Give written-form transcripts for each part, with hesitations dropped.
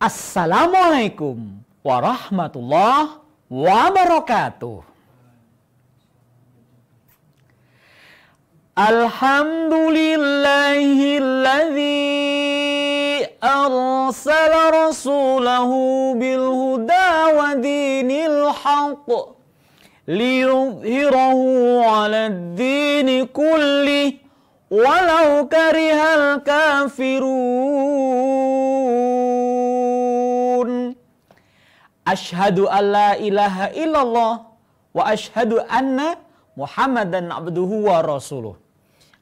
Assalamualaikum warahmatullahi wabarakatuh. Alhamdulillahilladzi arsala rasulahu bil huda wa dinil haqq liyudhhirahu 'alad dini kulli walau karihal kafirun. Asyhadu an la ilaha illallah wa asyhadu anna Muhammadan abduhu wa rasuluh.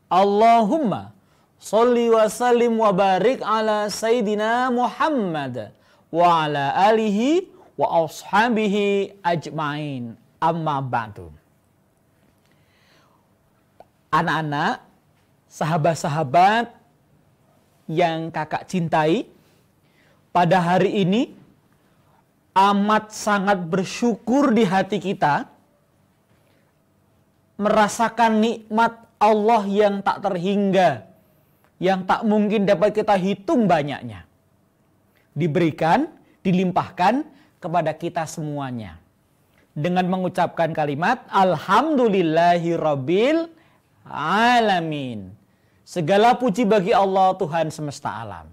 Allahumma sholli wa sallim wa barik ala Sayyidina Muhammad wa ala alihi wa ashabihi ajma'in. Amma ba'du. Anak-anak, sahabat-sahabat yang kakak cintai, pada hari ini amat sangat bersyukur di hati kita merasakan nikmat Allah yang tak terhingga, yang tak mungkin dapat kita hitung banyaknya. Diberikan, dilimpahkan kepada kita semuanya. Dengan mengucapkan kalimat Alhamdulillahirabbil alamin. Segala puji bagi Allah Tuhan semesta alam.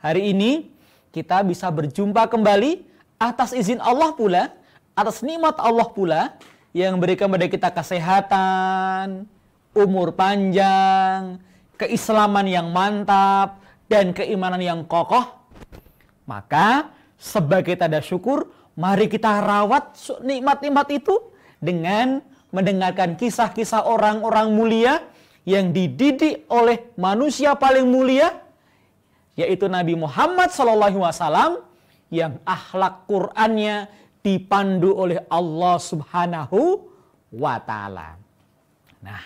Hari ini kita bisa berjumpa kembali atas izin Allah pula, atas nikmat Allah pula yang berikan kepada kita kesehatan, umur panjang, keislaman yang mantap, dan keimanan yang kokoh. Maka sebagai tanda syukur, mari kita rawat nikmat-nikmat itu dengan mendengarkan kisah-kisah orang-orang mulia yang dididik oleh manusia paling mulia, yaitu Nabi Muhammad SAW, yang akhlak Qur'annya dipandu oleh Allah Subhanahu wa Ta'ala. Nah,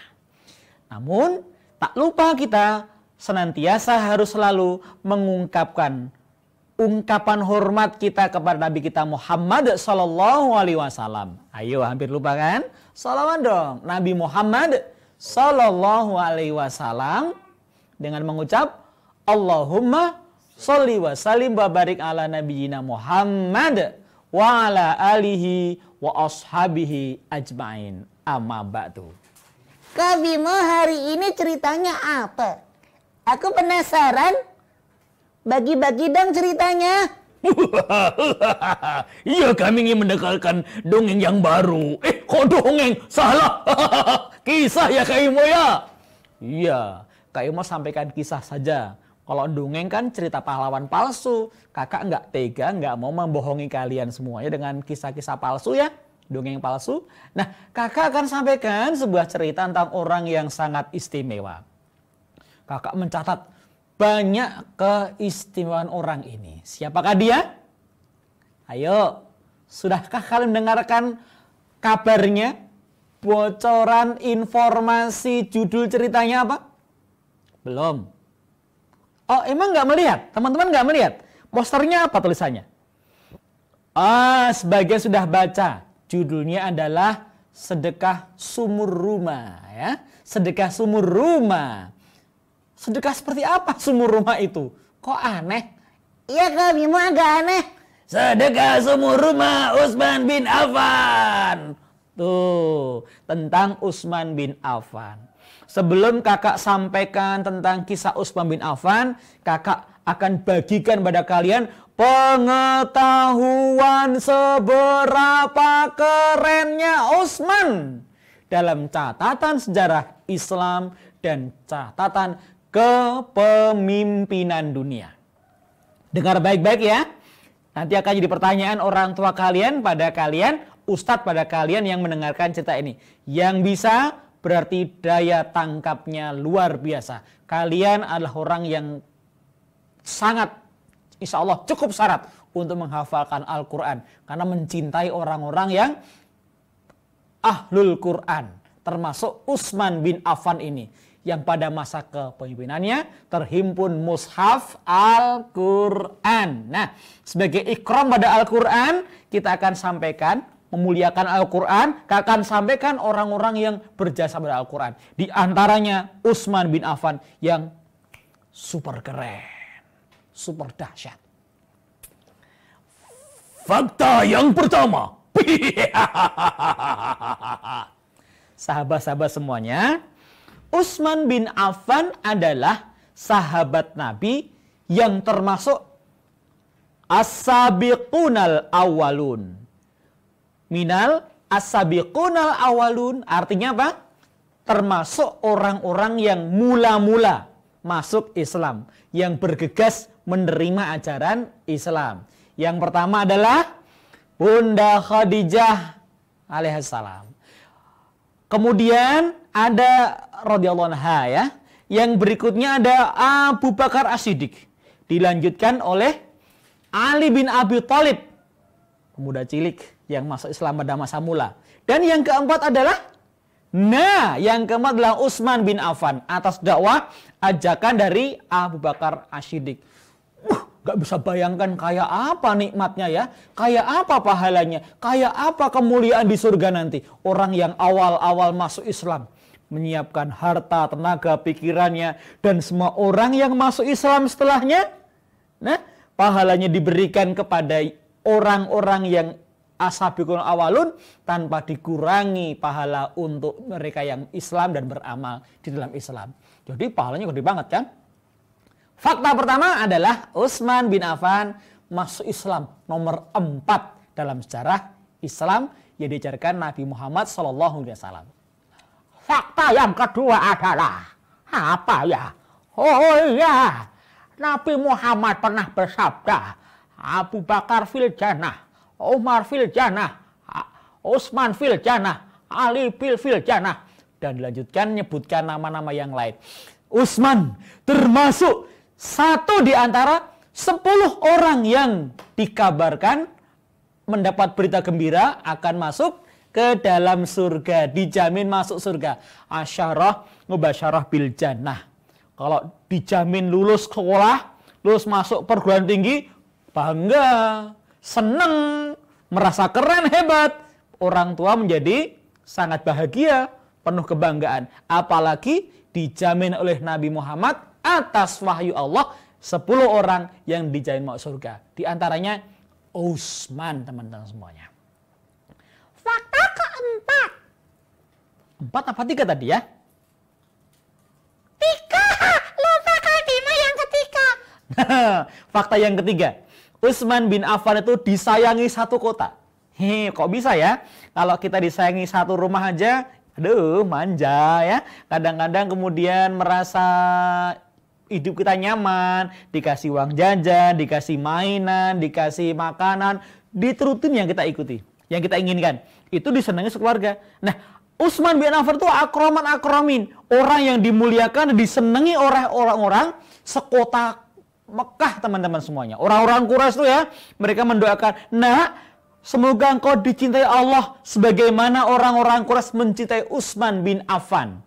namun tak lupa kita senantiasa harus selalu mengungkapkan ungkapan hormat kita kepada Nabi kita Muhammad SAW. Ayo, hampir lupa kan? Salawat dong, Nabi Muhammad SAW, dengan mengucap Allahumma sholli wa sallim wa barik ala nabiyyina Muhammad wa ala alihi wa ashabihi ajma'in. Amma ba'du. Kak Bimo, hari ini ceritanya apa? Aku penasaran. Bagi-bagi dong ceritanya. Iya, kami ingin mendengarkan dongeng yang baru. Kok dongeng? Salah. Kisah ya Kak Imo ya? Iya, Kak Imo sampaikan kisah saja. Kalau dongeng kan cerita pahlawan palsu. Kakak nggak tega, nggak mau membohongi kalian semuanya dengan kisah-kisah palsu ya. Dongeng palsu. Nah, kakak akan sampaikan sebuah cerita tentang orang yang sangat istimewa. Kakak mencatat banyak keistimewaan orang ini. Siapakah dia? Ayo, sudahkah kalian mendengarkan kabarnya? Bocoran informasi judul ceritanya apa? Belum. Oh, emang nggak melihat? Teman-teman nggak melihat? Posternya apa tulisannya? Sebagian sudah baca. Judulnya adalah Sedekah Sumur Rumah. Ya. Sedekah Sumur Rumah. Sedekah seperti apa sumur rumah itu? Kok aneh? Iya Kak Bimo, agak aneh. Sedekah Sumur Rumah Utsman bin Affan. Tuh, tentang Utsman bin Affan. Sebelum kakak sampaikan tentang kisah Utsman bin Affan, kakak akan bagikan pada kalian pengetahuan seberapa kerennya Utsman dalam catatan sejarah Islam dan catatan kepemimpinan dunia. Dengar baik-baik ya. Nanti akan jadi pertanyaan orang tua kalian pada kalian, ustadz pada kalian yang mendengarkan cerita ini. Yang bisa berarti daya tangkapnya luar biasa. Kalian adalah orang yang sangat, insya Allah cukup syarat untuk menghafalkan Al-Quran. Karena mencintai orang-orang yang ahlul Quran. Termasuk Utsman bin Affan ini. Yang pada masa kepemimpinannya terhimpun mushaf Al-Quran. Nah, sebagai ikram pada Al-Quran, kita akan sampaikan, memuliakan Al-Quran, akan sampaikan orang-orang yang berjasa pada Al-Quran. Di antaranya Utsman bin Affan yang super keren, super dahsyat. Fakta yang pertama. Sahabat-sahabat semuanya, Utsman bin Affan adalah sahabat Nabi yang termasuk as-sabiqunal awwalun. Minal as-sabiqunal awwalun artinya apa? Termasuk orang-orang yang mula-mula masuk Islam, yang bergegas menerima ajaran Islam. Yang pertama adalah Bunda Khadijah alaihissalam. Kemudian ada radhiyallahu anha ya. Yang berikutnya ada Abu Bakar As-Siddiq. Dilanjutkan oleh Ali bin Abi Thalib, pemuda cilik yang masuk Islam pada masa mula. Dan yang keempat adalah Utsman bin Affan atas dakwah ajakan dari Abu Bakar As-Siddiq. Gak bisa bayangkan kayak apa nikmatnya ya, kayak apa pahalanya, kayak apa kemuliaan di surga nanti. Orang yang awal-awal masuk Islam, menyiapkan harta, tenaga, pikirannya, dan semua orang yang masuk Islam setelahnya, nah pahalanya diberikan kepada orang-orang yang as-sabiqun awalun tanpa dikurangi pahala untuk mereka yang Islam dan beramal di dalam Islam. Jadi pahalanya gede banget kan? Fakta pertama adalah Utsman bin Affan masuk Islam nomor 4 dalam sejarah Islam yang diajarkan Nabi Muhammad SAW. Fakta yang kedua adalah apa ya? Oh iya, Nabi Muhammad pernah bersabda, Abu Bakar fil jannah, Umar fil jannah, Utsman fil jannah, Ali fil jannah. Dan dilanjutkan menyebutkan nama-nama yang lain. Utsman termasuk satu di antara 10 orang yang dikabarkan mendapat berita gembira akan masuk ke dalam surga, dijamin masuk surga. Asyarah mubasyarah bil jannah. Kalau dijamin lulus sekolah, lulus masuk perguruan tinggi, bangga, seneng, merasa keren, hebat. Orang tua menjadi sangat bahagia, penuh kebanggaan. Apalagi dijamin oleh Nabi Muhammad atas wahyu Allah 10 orang yang dijamin masuk surga. Di antaranya Utsman, teman-teman semuanya. Fakta keempat. 4 apa 3 tadi ya? 3. Lupa Kadima yang ketiga. Fakta yang ketiga. Utsman bin Affan itu disayangi satu kota. Kok bisa ya? Kalau kita disayangi satu rumah aja, aduh manja ya. Kadang-kadang kemudian merasa hidup kita nyaman, dikasih uang jajan, dikasih mainan, dikasih makanan, diturutin yang kita ikuti, yang kita inginkan. Itu disenangi sekeluarga. Nah, Utsman bin Affan itu akroman, orang yang dimuliakan, disenangi oleh orang-orang sekota Mekah, teman-teman semuanya. Orang-orang Quraisy itu ya, mereka mendoakan, nah, semoga engkau dicintai Allah sebagaimana orang-orang Quraisy mencintai Utsman bin Affan.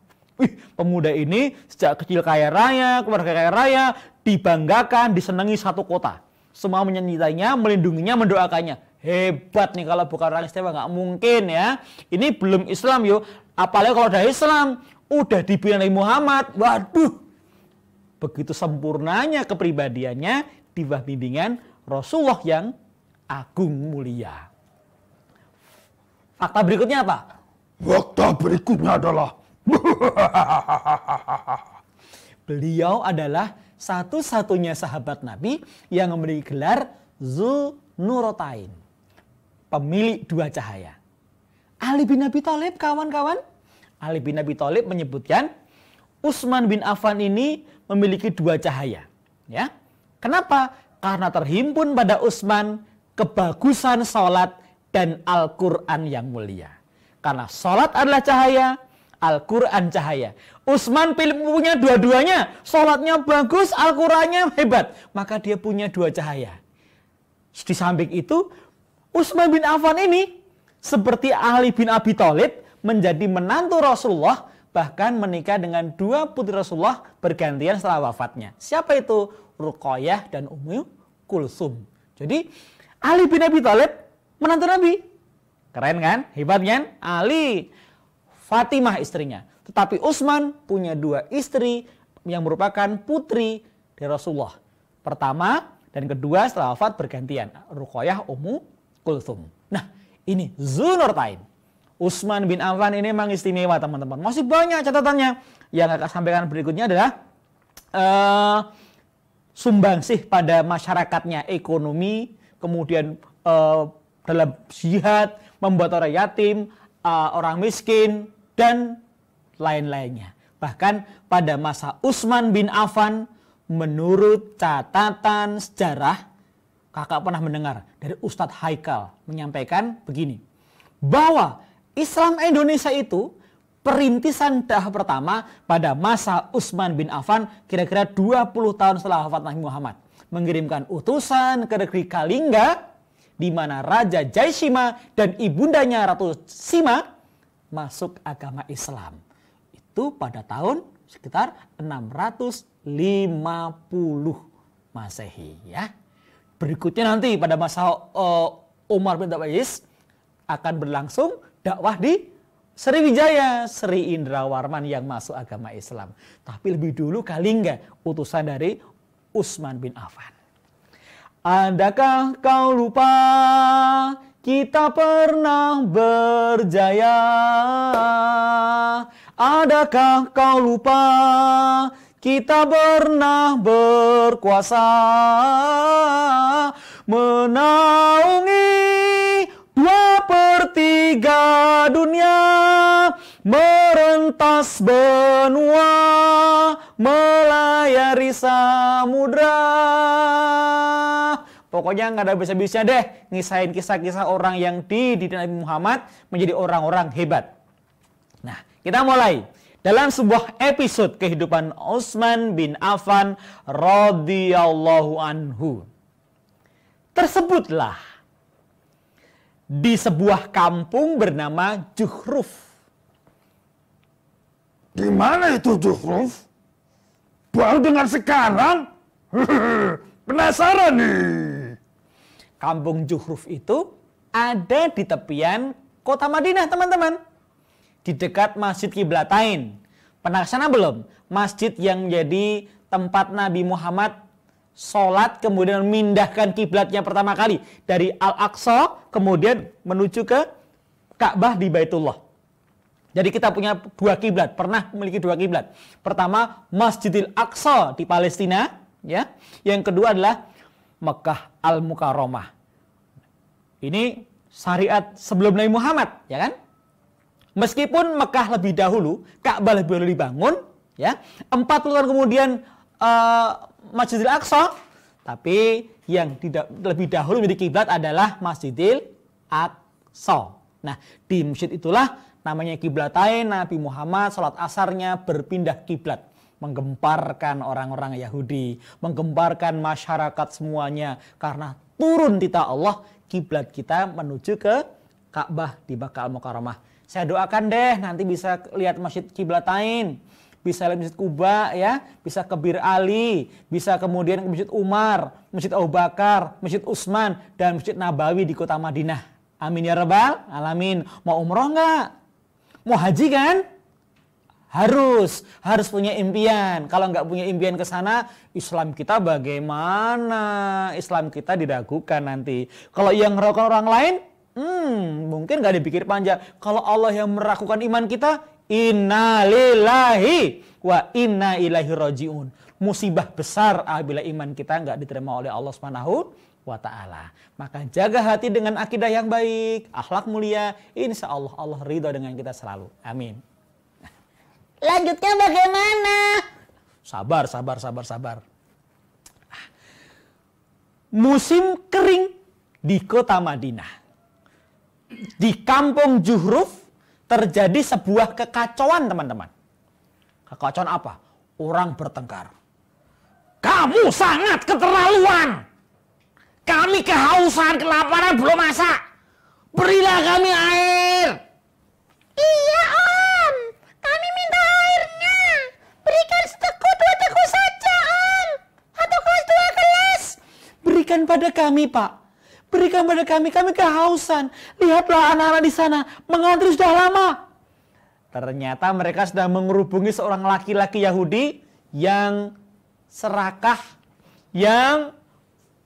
Pemuda ini sejak kecil kaya raya, keluarga kaya raya, dibanggakan, disenangi satu kota. Semua menyintainya, melindunginya, mendoakannya. Hebat nih, kalau bukan orang istimewa nggak mungkin ya. Ini belum Islam yuk. Apalagi kalau udah Islam, udah dibina Nabi Muhammad. Waduh, begitu sempurnanya kepribadiannya di bawah bimbingan Rasulullah yang agung mulia. Fakta berikutnya apa? Fakta berikutnya adalah beliau adalah satu-satunya sahabat Nabi yang memiliki gelar Dzunuratain, pemilik 2 cahaya. Ali bin Abi Thalib, kawan-kawan, Ali bin Abi Thalib menyebutkan Utsman bin Affan ini memiliki 2 cahaya. Ya, kenapa? Karena terhimpun pada Utsman kebagusan salat dan Al-Quran yang mulia. Karena salat adalah cahaya, Al-Quran cahaya. Utsman punya dua-duanya. Salatnya bagus, Al-Qurannya hebat. Maka dia punya 2 cahaya. Di samping itu, Utsman bin Affan ini seperti Ali bin Abi Thalib menjadi menantu Rasulullah, bahkan menikah dengan 2 putri Rasulullah bergantian setelah wafatnya. Siapa itu? Ruqayyah dan Ummu Kulsum. Jadi Ali bin Abi Thalib menantu Nabi. Keren kan? Hebat kan? Ali, Fatimah istrinya. Tetapi Utsman punya 2 istri yang merupakan putri dari Rasulullah. Pertama dan kedua setelah wafat bergantian. Ruqayyah, Ummu Kulthum. Nah, ini Dzunurtain. Utsman bin Affan ini memang istimewa, teman-teman. Masih banyak catatannya. Yang akan sampaikan berikutnya adalah sumbangsih pada masyarakatnya, ekonomi, kemudian dalam jihad, membuat orang yatim, orang miskin, dan lain-lainnya. Bahkan pada masa Utsman bin Affan, menurut catatan sejarah, kakak pernah mendengar dari Ustadz Haikal menyampaikan begini, bahwa Islam Indonesia itu perintisan dakwah pertama pada masa Utsman bin Affan kira-kira 20 tahun setelah wafat Nabi Muhammad. Mengirimkan utusan ke negeri Kalingga di mana Raja Jaisima dan ibundanya Ratu Sima masuk agama Islam. Itu pada tahun sekitar 650 Masehi ya. Berikutnya nanti pada masa Umar bin Abdul Aziz akan berlangsung dakwah di Sriwijaya, Sri Indrawarman yang masuk agama Islam. Tapi lebih dulu Kalingga, utusan dari Utsman bin Affan. Adakah kau lupa kita pernah berjaya? Adakah kau lupa kita pernah berkuasa? Menaungi 2/3 dunia, merentas benua, melayari samudra. Pokoknya nggak ada bisa-bisa deh ngisahin kisah-kisah orang yang dididik Nabi Muhammad menjadi orang-orang hebat. Nah, kita mulai dalam sebuah episode kehidupan Utsman bin Affan radhiyallahu anhu. Tersebutlah di sebuah kampung bernama Juhruf. Di mana itu Juhruf? Baru dengar sekarang? Penasaran nih. Kampung Juhruf itu ada di tepian kota Madinah, teman-teman. Di dekat Masjid Qiblatain. Pernah kesana belum? Masjid yang jadi tempat Nabi Muhammad sholat, kemudian memindahkan kiblatnya pertama kali dari Al-Aqsa, kemudian menuju ke Ka'bah di Baitullah. Jadi kita punya dua kiblat, pernah memiliki dua kiblat. Pertama Masjidil Aqsa di Palestina, ya. Yang kedua adalah Mekah Al-Mukarramah. Ini syariat sebelum Nabi Muhammad, ya kan? Meskipun Mekah lebih dahulu, Ka'bah lebih dahulu dibangun, ya. 40 tahun kemudian Masjidil Aqsa, tapi yang tidak lebih dahulu menjadi kiblat adalah Masjidil Aqsa. Nah, di masjid itulah namanya Qiblatain, Nabi Muhammad salat asarnya berpindah kiblat, menggemparkan orang-orang Yahudi, menggemparkan masyarakat semuanya karena turun titah Allah, kiblat kita menuju ke Ka'bah di Makkah Al-Mukarramah. Saya doakan deh nanti bisa lihat Masjid Qiblatain, bisa lihat Masjid Kuba ya, bisa ke Bir Ali, bisa kemudian ke Masjid Umar, Masjid Abu Bakar, Masjid Utsman, dan Masjid Nabawi di kota Madinah. Amin ya rabbal alamin. Mau umroh nggak? Mau haji kan? Harus punya impian. Kalau nggak punya impian ke sana, Islam kita bagaimana? Islam kita diragukan nanti. Kalau yang meragukan orang lain, mungkin nggak dipikir panjang. Kalau Allah yang meragukan iman kita, inna lillahi wa inna ilaihi rajiun. Musibah besar apabila iman kita nggak diterima oleh Allah Subhanahu wa ta'ala. Maka jaga hati dengan akidah yang baik, akhlak mulia, insya Allah Allah ridho dengan kita selalu. Amin. Lanjutnya bagaimana? Sabar. Musim kering di kota Madinah. Di kampung Juhruf terjadi sebuah kekacauan, teman-teman. Kekacauan apa? Orang bertengkar. Kamu sangat keterlaluan. Kami kehausan, kelaparan, belum masak. Berilah kami air. Iya Om, kami minta airnya. Berikan seteguk 2 teguk saja Om. 1 gelas 2 gelas. Berikan pada kami, Pak. Berikan pada kami kehausan. Lihatlah anak-anak di sana mengantri sudah lama. Ternyata mereka sedang mengerubungi seorang laki-laki Yahudi yang serakah, yang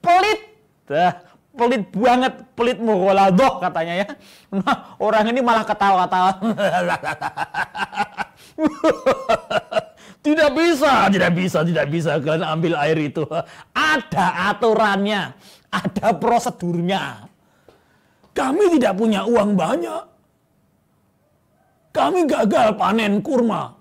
pelit. pelit banget, pelit mughaladoh katanya ya. Nah, orang ini malah ketawa-ketawa. Tidak bisa kalian ambil air itu. Ada aturannya, ada prosedurnya. Kami tidak punya uang banyak. Kami gagal panen kurma.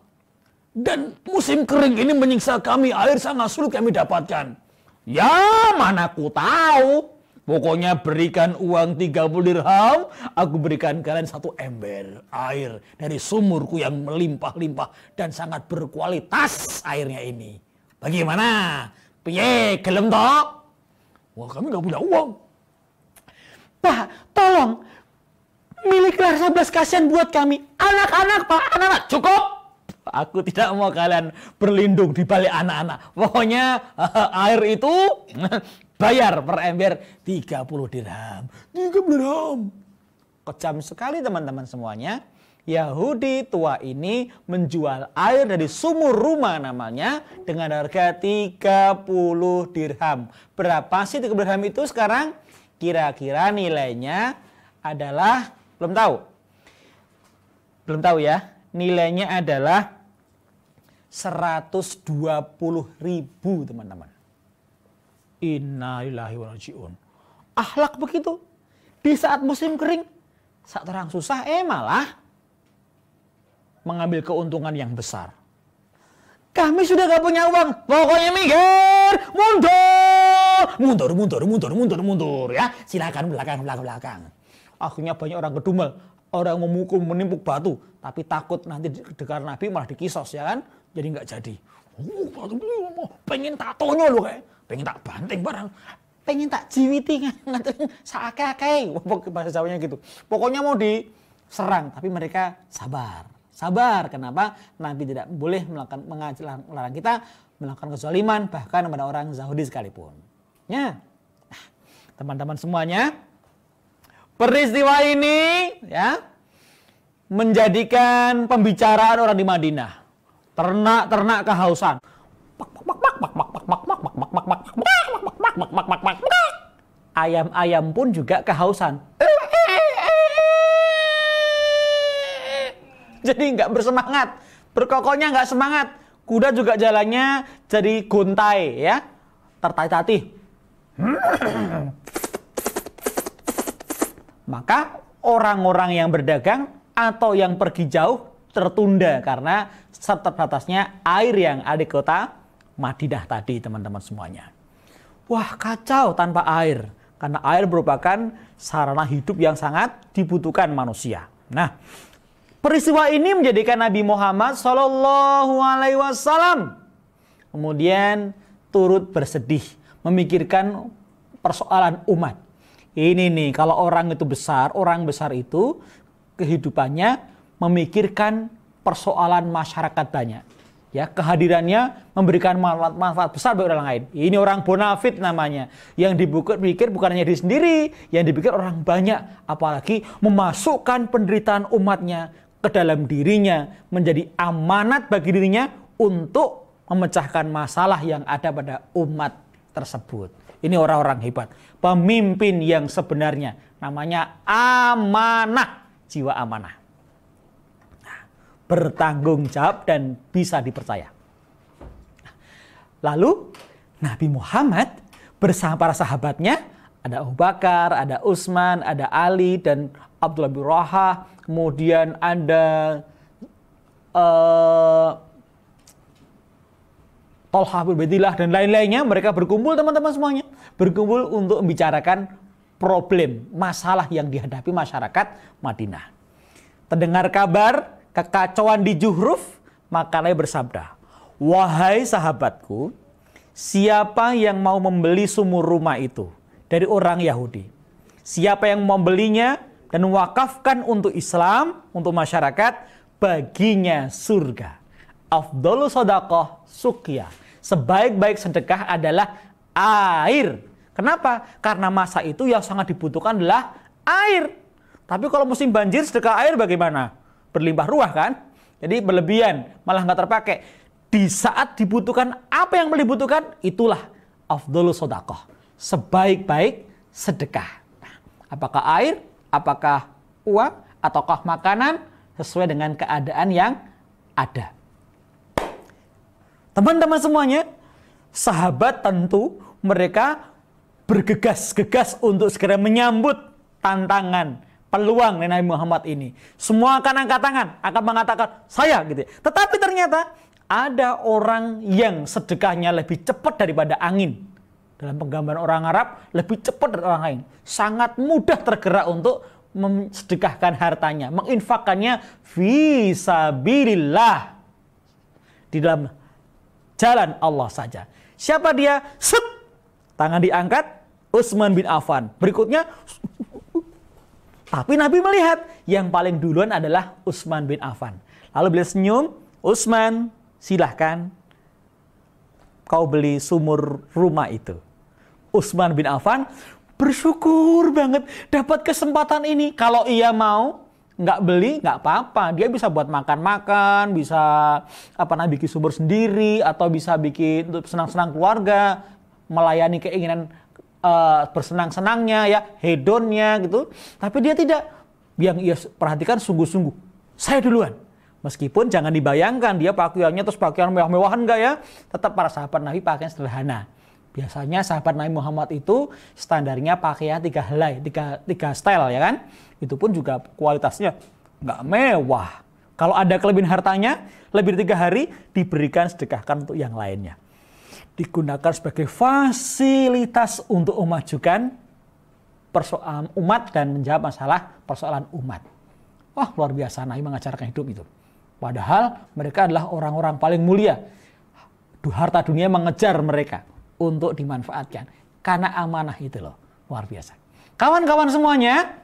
Dan musim kering ini menyiksa kami, air sangat sulit kami dapatkan. Ya, mana ku tahu. Pokoknya berikan uang 30 dirham, aku berikan kalian 1 ember air dari sumurku yang melimpah-limpah dan sangat berkualitas airnya ini. Bagaimana? Piye, gelem toh? Wah, kami gak punya uang. Pak, tolong. Miliklah rasa belas kasihan buat kami. Anak-anak, Pak, anak-anak. Cukup. Aku tidak mau kalian berlindung di balik anak-anak. Pokoknya air itu bayar per ember 30 dirham. 30 dirham. Kejam sekali teman-teman semuanya. Yahudi tua ini menjual air dari sumur rumah namanya dengan harga 30 dirham. Berapa sih 30 dirham itu sekarang? Kira-kira nilainya adalah belum tahu ya. Nilainya adalah 120.000 teman-teman. Innalillahi wa rajiun. Akhlak begitu. Di saat musim kering, saat orang susah malah mengambil keuntungan yang besar. Kami sudah gak punya uang, pokoknya minggir, mundur ya. Silakan belakang. Akhirnya banyak orang kedumel, orang memukul, menimpuk batu, tapi takut nanti dekat Nabi malah dikisos ya kan. Jadi nggak jadi. Pengen tak tonyo loh kayak, pengen tak banting barang, pengen tak jiwiti nganterin sakake. Bahasa Jawanya gitu. Pokoknya mau diserang, tapi mereka sabar. Kenapa? Nabi tidak boleh melarang kita melakukan kezaliman bahkan kepada orang Yahudi sekalipun. Ya, teman-teman semuanya, peristiwa ini ya menjadikan pembicaraan orang di Madinah. Ternak kehausan. Ayam-ayam pun juga kehausan. Jadi nggak bersemangat, berkokoknya nggak semangat. Kuda juga jalannya jadi gontai ya, tertatih-tatih. Maka orang-orang yang berdagang atau yang pergi jauh tertunda karena terbatasnya air yang ada di kota Madinah tadi teman-teman semuanya. Wah kacau tanpa air, karena air merupakan sarana hidup yang sangat dibutuhkan manusia. Nah, peristiwa ini menjadikan Nabi Muhammad SAW kemudian turut bersedih, memikirkan persoalan umat. Ini nih, kalau orang besar itu kehidupannya memikirkan persoalan masyarakat banyak. Ya, kehadirannya memberikan manfaat besar bagi orang lain. Ini orang bonafit namanya. Yang dipikir bukan hanya diri sendiri, yang dipikir orang banyak. Apalagi memasukkan penderitaan umatnya ke dalam dirinya, menjadi amanat bagi dirinya untuk memecahkan masalah yang ada pada umat tersebut. Ini orang-orang hebat. Pemimpin yang sebenarnya namanya amanah, jiwa amanah. Bertanggung jawab dan bisa dipercaya. Lalu Nabi Muhammad bersama para sahabatnya, ada Abu Bakar, ada Utsman, ada Ali dan Abdullah bin Rawaha, kemudian ada Thalhah bin Ubaidillah dan lain-lainnya. Mereka berkumpul teman-teman semuanya, berkumpul untuk membicarakan problem, masalah yang dihadapi masyarakat Madinah. Terdengar kabar kekacauan di Juhruf, maka Nabi bersabda, wahai sahabatku, siapa yang mau membeli sumur rumah itu dari orang Yahudi, siapa yang membelinya dan wakafkan untuk Islam, untuk masyarakat, baginya surga. Afdhalu shadaqah suqya. Sebaik-baik sedekah adalah air. Kenapa? Karena masa itu yang sangat dibutuhkan adalah air. Tapi kalau musim banjir sedekah air bagaimana? Berlimpah ruah kan? Jadi berlebihan, malah nggak terpakai. Di saat dibutuhkan apa yang dibutuhkan, itulah afdhalu shadaqah. Sebaik-baik sedekah. Nah, apakah air, apakah uang, ataukah makanan, sesuai dengan keadaan yang ada. Teman-teman semuanya, sahabat tentu mereka bergegas-gegas untuk segera menyambut tantangan, peluang Nabi Muhammad ini. Semua akan angkat tangan, akan mengatakan saya gitu. Tetapi ternyata ada orang yang sedekahnya lebih cepat daripada angin. Dalam penggambaran orang Arab, lebih cepat dari orang lain. Sangat mudah tergerak untuk mensedekahkan hartanya, menginfakkannya fi sabilillah, di dalam jalan Allah saja. Siapa dia? Set! Tangan diangkat, Utsman bin Affan. Berikutnya, tapi Nabi melihat yang paling duluan adalah Utsman bin Affan. Lalu beliau senyum, Utsman, silahkan kau beli sumur rumah itu. Utsman bin Affan bersyukur banget dapat kesempatan ini. Kalau ia mau nggak beli, nggak apa-apa. Dia bisa buat makan-makan, bisa bikin sumur sendiri, atau bisa bikin untuk senang-senang keluarga, melayani keinginan bersenang-senangnya, ya, hedonnya gitu. Tapi dia tidak. Yang ia perhatikan sungguh-sungguh, saya duluan. Meskipun jangan dibayangkan dia pakaiannya terus pakaian mewah-mewahan enggak ya. Tetap para sahabat Nabi pakaian sederhana. Biasanya sahabat Nabi Muhammad itu standarnya pakaian 3 helai, 3 style ya kan. Itu pun juga kualitasnya nggak mewah. Kalau ada kelebihan hartanya, lebih dari 3 hari diberikan sedekahkan untuk yang lainnya. Digunakan sebagai fasilitas untuk memajukan persoalan umat dan menjawab masalah persoalan umat. Wah, luar biasa Nabi mengajarkan hidup itu. Padahal mereka adalah orang-orang paling mulia. Harta dunia mengejar mereka untuk dimanfaatkan. Karena amanah itu loh. Luar biasa. Kawan-kawan semuanya,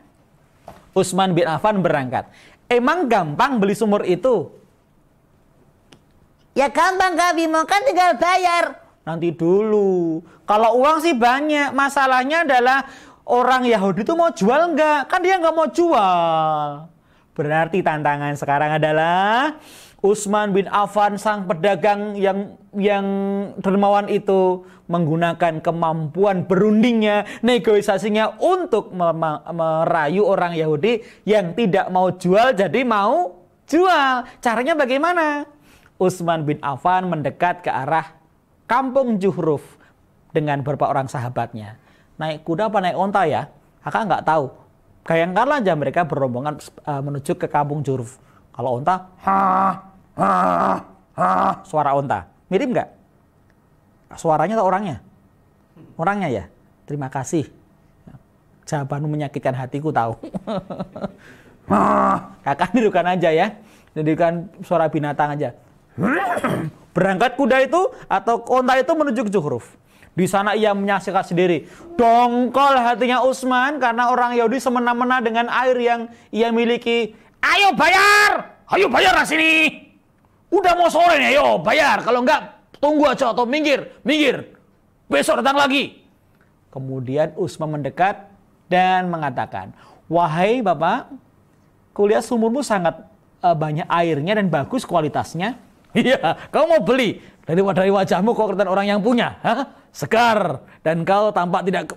Utsman bin Affan berangkat. Emang gampang beli sumur itu? Ya gampang Kak Bimo, kan tinggal bayar. Nanti dulu. Kalau uang sih banyak. Masalahnya adalah orang Yahudi itu mau jual enggak? Kan dia enggak mau jual. Berarti tantangan sekarang adalah Utsman bin Affan, sang pedagang yang dermawan itu, menggunakan kemampuan berundingnya, negosiasinya untuk merayu orang Yahudi yang tidak mau jual jadi mau jual. Caranya bagaimana? Utsman bin Affan mendekat ke arah kampung Juhruf dengan beberapa orang sahabatnya. Naik kuda apa naik onta ya? Kakak nggak tahu. Bayangkanlah aja mereka berombongan menuju ke kampung Juhruf. Kalau onta, suara onta. Mirip nggak? Suaranya atau orangnya? Orangnya ya. Terima kasih. Jawabanmu menyakitkan hatiku tahu. Kakak nirukan aja ya. Nirukan suara binatang aja. Berangkat kuda itu atau onta itu menuju ke Juhruf. Di sana ia menyaksikan sendiri. Dongkol hatinya Utsman karena orang Yahudi semena-mena dengan air yang ia miliki. Ayo bayar! Ayo bayar sini! Udah mau sore nih, ayo bayar. Kalau enggak, tunggu aja atau minggir. Besok datang lagi. Kemudian Utsman mendekat dan mengatakan, wahai bapak, kulihat sumurmu sangat banyak airnya dan bagus kualitasnya. Iya, kau mau beli? Dari wajahmu kau kelihatan orang yang punya. Hah? Segar. Dan kau tampak tidak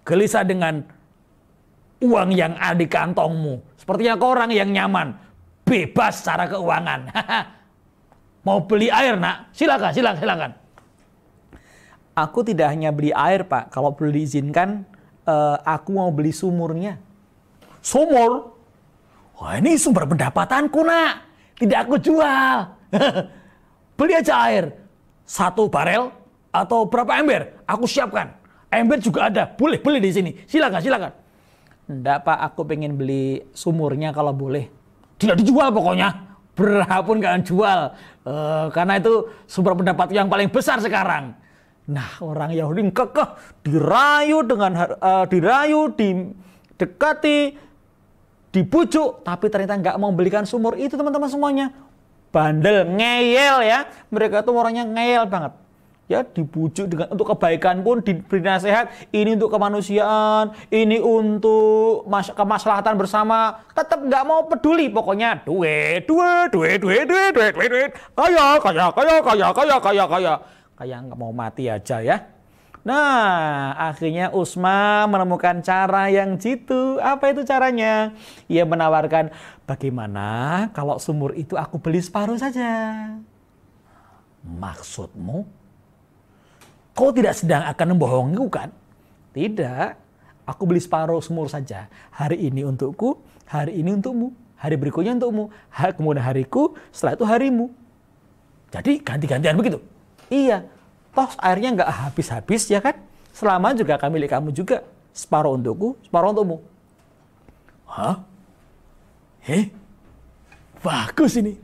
gelisah dengan uang yang ada di kantongmu. Sepertinya kau orang yang nyaman. Bebas secara keuangan. Mau beli air nak? Silakan. Aku tidak hanya beli air pak. Kalau boleh diizinkan, aku mau beli sumurnya. Sumur? Wah ini sumber pendapatanku nak. Tidak aku jual. Beli aja air. 1 barel atau berapa ember? Aku siapkan. Ember juga ada. Boleh beli di sini. Silakan. Enggak pak, aku pengen beli sumurnya kalau boleh. Tidak dijual pokoknya. Berapapun gak jual. Karena itu sumber pendapat yang paling besar sekarang. Nah orang Yahudi kekeh. Dirayu, didekati, dibujuk, tapi ternyata nggak mau belikan sumur itu teman-teman semuanya. Bandel, ngeyel ya. Mereka tuh orangnya ngeyel banget. Ya dibujuk dengan untuk kebaikan pun diberi nasihat. Ini untuk kemanusiaan, ini untuk kemaslahatan bersama. Tetap nggak mau peduli. Pokoknya duit. Kaya. Kayak nggak mau mati aja ya. Nah, akhirnya Utsman menemukan cara yang jitu. Apa itu caranya? Ia menawarkan, bagaimana kalau sumur itu aku beli separuh saja? Maksudmu? Kau tidak sedang akan membohongiku kan? Tidak, aku beli separuh sumur saja. Hari ini untukku, hari ini untukmu, hari berikutnya untukmu, kemudian hariku, setelah itu harimu. Jadi ganti-gantian begitu? Iya. Toh airnya nggak habis-habis ya kan? Selama juga kami milik kamu juga. Separuh untukku, separuh untukmu. Hah? Bagus ini.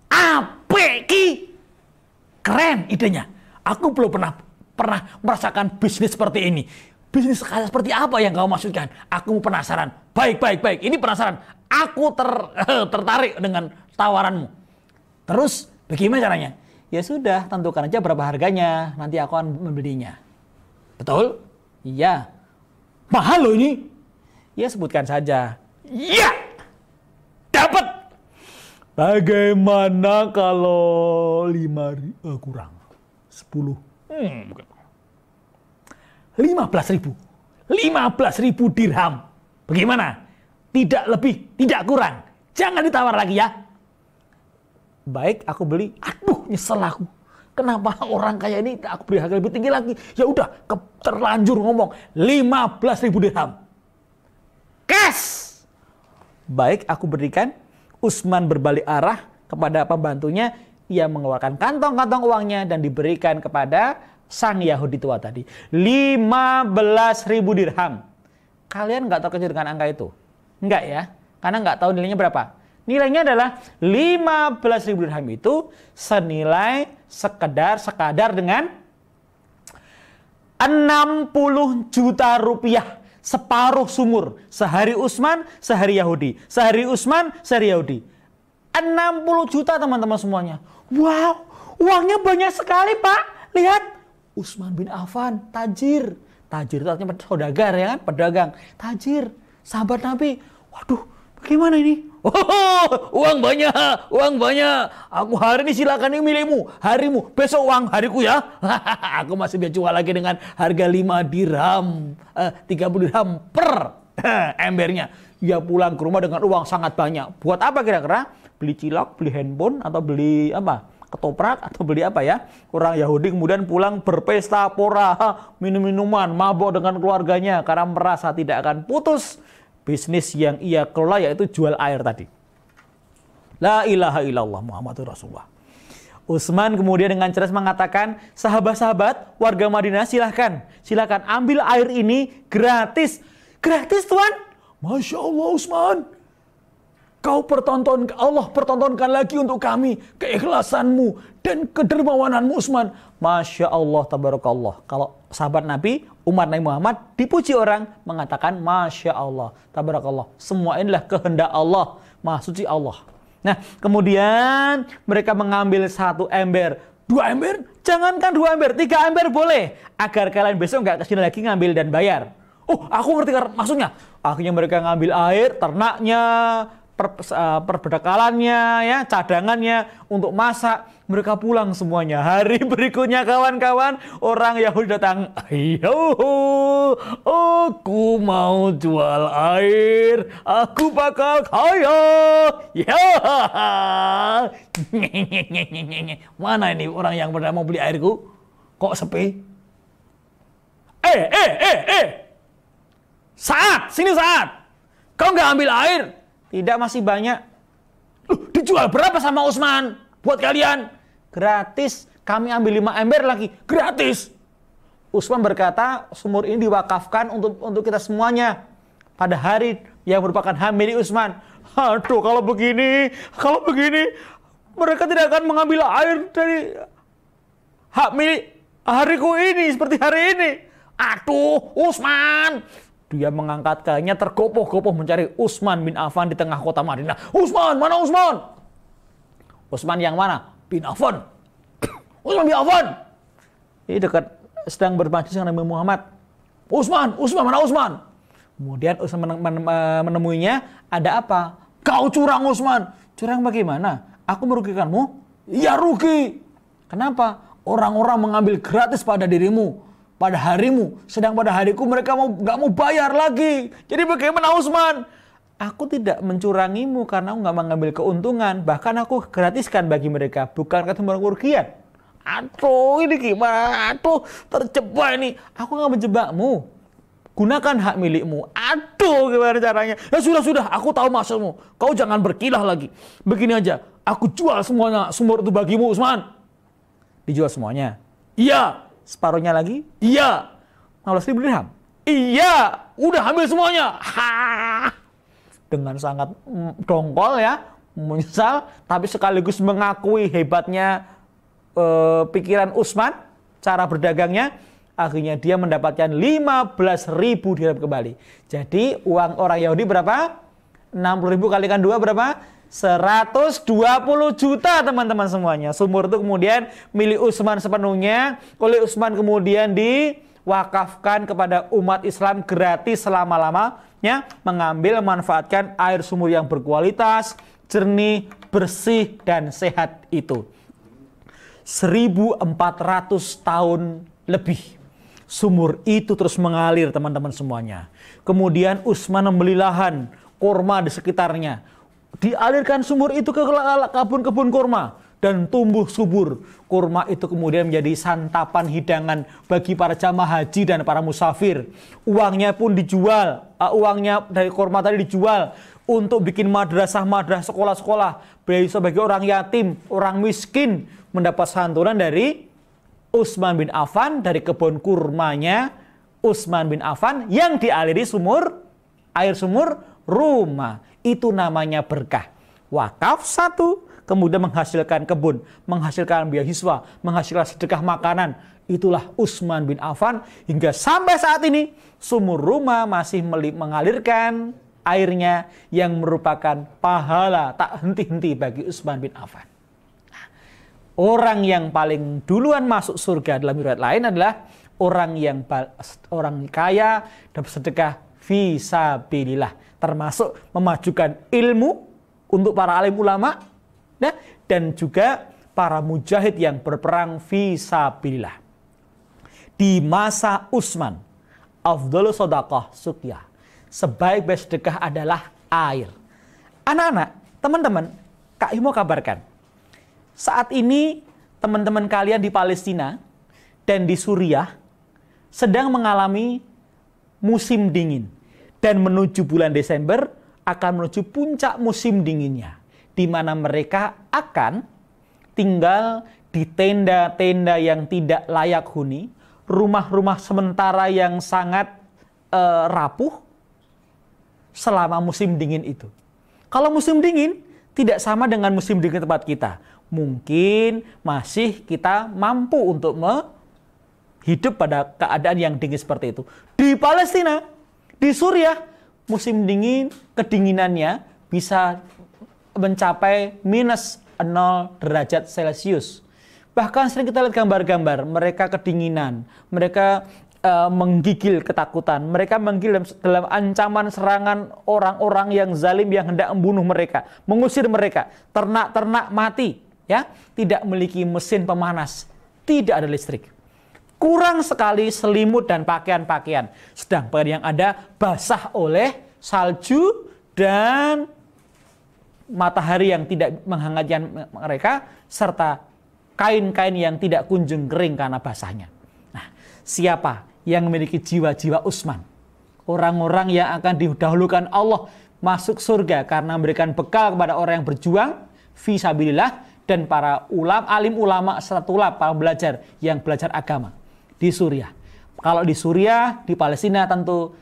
Apa ki? Keren idenya. Aku belum pernah merasakan bisnis seperti ini. Bisnis seperti apa yang kau maksudkan? Aku penasaran. Baik. Ini penasaran. Aku tertarik dengan tawaranmu. Terus bagaimana caranya? Ya sudah, tentukan aja berapa harganya. Nanti aku akan membelinya. Betul? Iya. Mahal loh ini. Ya sebutkan saja. Iya. Dapat. Bagaimana kalau 5 kurang? 10. 15.000. 15.000 dirham. Bagaimana? Tidak lebih, tidak kurang. Jangan ditawar lagi ya. Baik, aku beli. Aduh, nyesel aku. Kenapa orang kayak ini aku beli harga lebih tinggi lagi? Ya udah, terlanjur ngomong 15.000 dirham. Cash. Baik, aku berikan. Utsman berbalik arah kepada pembantunya. Ia mengeluarkan kantong-kantong uangnya dan diberikan kepada sang Yahudi tua tadi. 15.000 dirham. Kalian nggak terkejut dengan angka itu? Enggak ya? Karena nggak tahu nilainya berapa. Nilainya adalah 15.000 dirham itu senilai sekadar dengan 60 juta rupiah. Separuh sumur. Sehari Utsman, sehari Yahudi. Sehari Utsman, sehari Yahudi. 60 juta teman-teman semuanya. Wow, uangnya banyak sekali Pak. Lihat, Utsman bin Affan, tajir. Tajir itu artinya saudagar ya kan, pedagang. Tajir, sahabat Nabi. Waduh, bagaimana ini? Oh, uang banyak. Aku hari ini silakan ini milikmu, harimu. Besok uang hariku ya. Aku masih bisa jual lagi dengan harga 5 dirham, 30 dirham per embernya. Dia pulang ke rumah dengan uang sangat banyak. Buat apa kira-kira? Beli cilok, beli handphone, atau beli apa? Ketoprak, atau beli apa ya? Orang Yahudi kemudian pulang berpesta pora, minum-minuman, mabok dengan keluarganya karena merasa tidak akan putus bisnis yang ia kelola, yaitu jual air tadi. La ilaha illallah Muhammadur Rasulullah. Utsman kemudian dengan ceras mengatakan, sahabat-sahabat warga Madinah silakan ambil air ini gratis. Gratis Tuan? Masya Allah Utsman. Allah pertontonkan lagi untuk kami keikhlasanmu dan kedermawananmu Utsman. Masya Allah, tabarakallah. Kalau sahabat Nabi, umat Nabi Muhammad dipuji orang mengatakan Masya Allah, tabarakallah. Semua inilah kehendak Allah, Maha Suci Allah. Nah, kemudian mereka mengambil 1 ember, 2 ember, jangankan 2 ember, 3 ember boleh. Agar kalian besok nggak kesini lagi ngambil dan bayar. Oh, aku ngerti maksudnya. Akhirnya mereka ngambil air, ternaknya, perbekalannya, ya, cadangannya untuk masak. Mereka pulang semuanya. Hari berikutnya kawan-kawan, orang Yahudi datang. Ayo, aku mau jual air. Aku bakal kaya. Ya. Mana ini orang yang pernah mau beli airku? Kok sepi? Sini saat. Kau nggak ambil air? Tidak, masih banyak. Dijual berapa sama Utsman? Buat kalian? Gratis. Kami ambil 5 ember lagi. Gratis. Utsman berkata, sumur ini diwakafkan untuk kita semuanya. Pada hari yang merupakan hak milik Utsman. Aduh, kalau begini, mereka tidak akan mengambil air dari hak milik hariku ini, seperti hari ini. Aduh, Utsman. Dia mengangkat kakinya tergopoh-gopoh mencari Utsman bin Affan di tengah kota Madinah. Utsman, mana Utsman? Utsman yang mana? Bin Affan. Utsman bin Affan. Ini dekat sedang bermajlis dengan Nabi Muhammad. Utsman, mana Utsman? Kemudian Utsman menemuinya, ada apa? Kau curang Utsman. Curang bagaimana? Aku merugikanmu? Ya rugi. Kenapa? Orang-orang mengambil gratis pada dirimu. pada harimu, sedang pada hariku mereka nggak mau bayar lagi. Jadi bagaimana Utsman? Aku tidak mencurangimu karena aku nggak mengambil keuntungan, bahkan aku gratiskan bagi mereka, bukan kata kerugian. Aduh, ini gimana? Aduh, terjebak ini. Aku nggak menjebakmu. Gunakan hak milikmu. Aduh, gimana caranya? Ya sudah, aku tahu maksudmu. Kau jangan berkilah lagi. Begini aja, aku jual semuanya, sumur itu bagimu, Utsman. Dijual semuanya? Iya. Separuhnya lagi? Iya. 15.000 dirham? Iya. Udah ambil semuanya. Ha. Dengan sangat dongkol ya, menyesal, tapi sekaligus mengakui hebatnya pikiran Utsman, cara berdagangnya. Akhirnya dia mendapatkan 15.000 dirham kembali. Jadi uang orang Yahudi berapa? 60.000 kalikan 2 berapa? 120 juta teman-teman semuanya. Sumur itu kemudian milik Utsman sepenuhnya. Oleh Utsman kemudian diwakafkan kepada umat Islam gratis selama-lamanya. Mengambil, memanfaatkan air sumur yang berkualitas, jernih, bersih, dan sehat itu. 1.400 tahun lebih. Sumur itu terus mengalir teman-teman semuanya. Kemudian Utsman membeli lahan kurma di sekitarnya. Dialirkan sumur itu ke kebun-kebun kurma dan tumbuh subur. Kurma itu kemudian menjadi santapan hidangan bagi para jamaah haji dan para musafir. Uangnya pun dijual, uangnya dari kurma tadi dijual untuk bikin madrasah-madrasah, sekolah-sekolah, bagi orang yatim, orang miskin mendapat santunan dari Utsman bin Affan, dari kebun kurmanya Utsman bin Affan yang dialiri air sumur rumah. Itu namanya berkah. Wakaf satu, kemudian menghasilkan kebun, menghasilkan beasiswa, menghasilkan sedekah makanan. Itulah Utsman bin Affan. Hingga sampai saat ini sumur rumah masih mengalirkan airnya yang merupakan pahala tak henti-henti bagi Utsman bin Affan. Orang yang paling duluan masuk surga dalam riwayat lain adalah orang kaya dan bersedekah fisabilillah, termasuk memajukan ilmu untuk para alim ulama dan juga para mujahid yang berperang fisabilillah. Di masa Utsman, afdhalus shadaqah suqyah, sebaik-baik sedekah adalah air. Anak-anak, teman-teman, Kak Imo kabarkan, saat ini teman-teman kalian di Palestina dan di Suriah sedang mengalami musim dingin. Dan menuju bulan Desember akan menuju puncak musim dinginnya. Di mana mereka akan tinggal di tenda-tenda yang tidak layak huni. Rumah-rumah sementara yang sangat rapuh selama musim dingin itu. Kalau musim dingin tidak sama dengan musim dingin tempat kita. Mungkin masih kita mampu untuk hidup pada keadaan yang dingin seperti itu. Di Palestina, di Suriah, musim dingin, kedinginannya bisa mencapai minus 0 derajat Celcius. Bahkan sering kita lihat gambar-gambar, mereka kedinginan, mereka menggigil ketakutan, mereka menggigil dalam ancaman serangan orang-orang yang zalim yang hendak membunuh mereka, mengusir mereka, ternak-ternak mati. Ya, tidak memiliki mesin pemanas, tidak ada listrik. Kurang sekali selimut dan pakaian-pakaian. Sedang pakaian yang ada basah oleh salju dan matahari yang tidak menghangatkan mereka, serta kain-kain yang tidak kunjung kering karena basahnya. Nah, siapa yang memiliki jiwa-jiwa Utsman? Orang-orang yang akan didahulukan Allah masuk surga karena memberikan bekal kepada orang yang berjuang fisabilillah dan para alim ulama serta para belajar yang belajar agama di Suriah. Kalau di Suriah, di Palestina tentu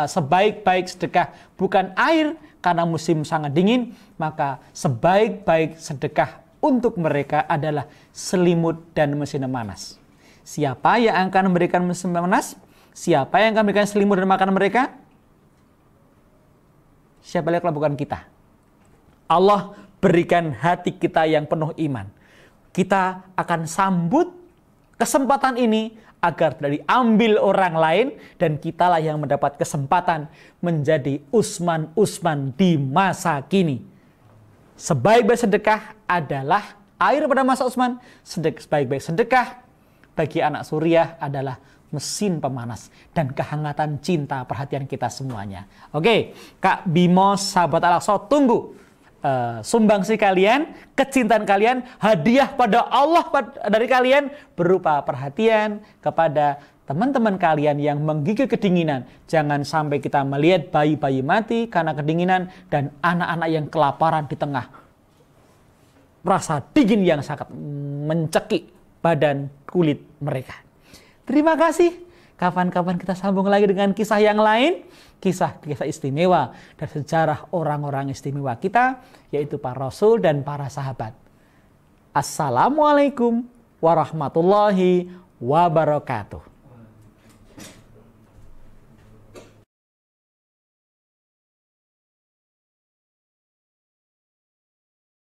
sebaik-baik sedekah bukan air karena musim sangat dingin, maka sebaik-baik sedekah untuk mereka adalah selimut dan mesin pemanas. Siapa yang akan memberikan mesin pemanas? Siapa yang akan memberikan selimut dan makanan mereka? Siapa lagi kalau bukan kita? Allah berikan hati kita yang penuh iman. Kita akan sambut kesempatan ini agar tidak diambil orang lain, dan kitalah yang mendapat kesempatan menjadi Utsman di masa kini. Sebaik-baik sedekah adalah air pada masa Utsman. Sebaik-baik sedekah bagi anak Suriah adalah mesin pemanas dan kehangatan cinta perhatian kita semuanya. Oke, Kak Bimo, sahabat Al-Aqsa, tunggu sumbangsi kalian, kecintaan kalian, hadiah pada Allah dari kalian berupa perhatian kepada teman-teman kalian yang menggigil kedinginan. Jangan sampai kita melihat bayi-bayi mati karena kedinginan dan anak-anak yang kelaparan di tengah rasa dingin yang sangat mencekik badan kulit mereka. Terima kasih. Kapan-kapan kita sambung lagi dengan kisah yang lain, kisah-kisah istimewa dan sejarah orang-orang istimewa kita, yaitu para rasul dan para sahabat. Assalamualaikum warahmatullahi wabarakatuh.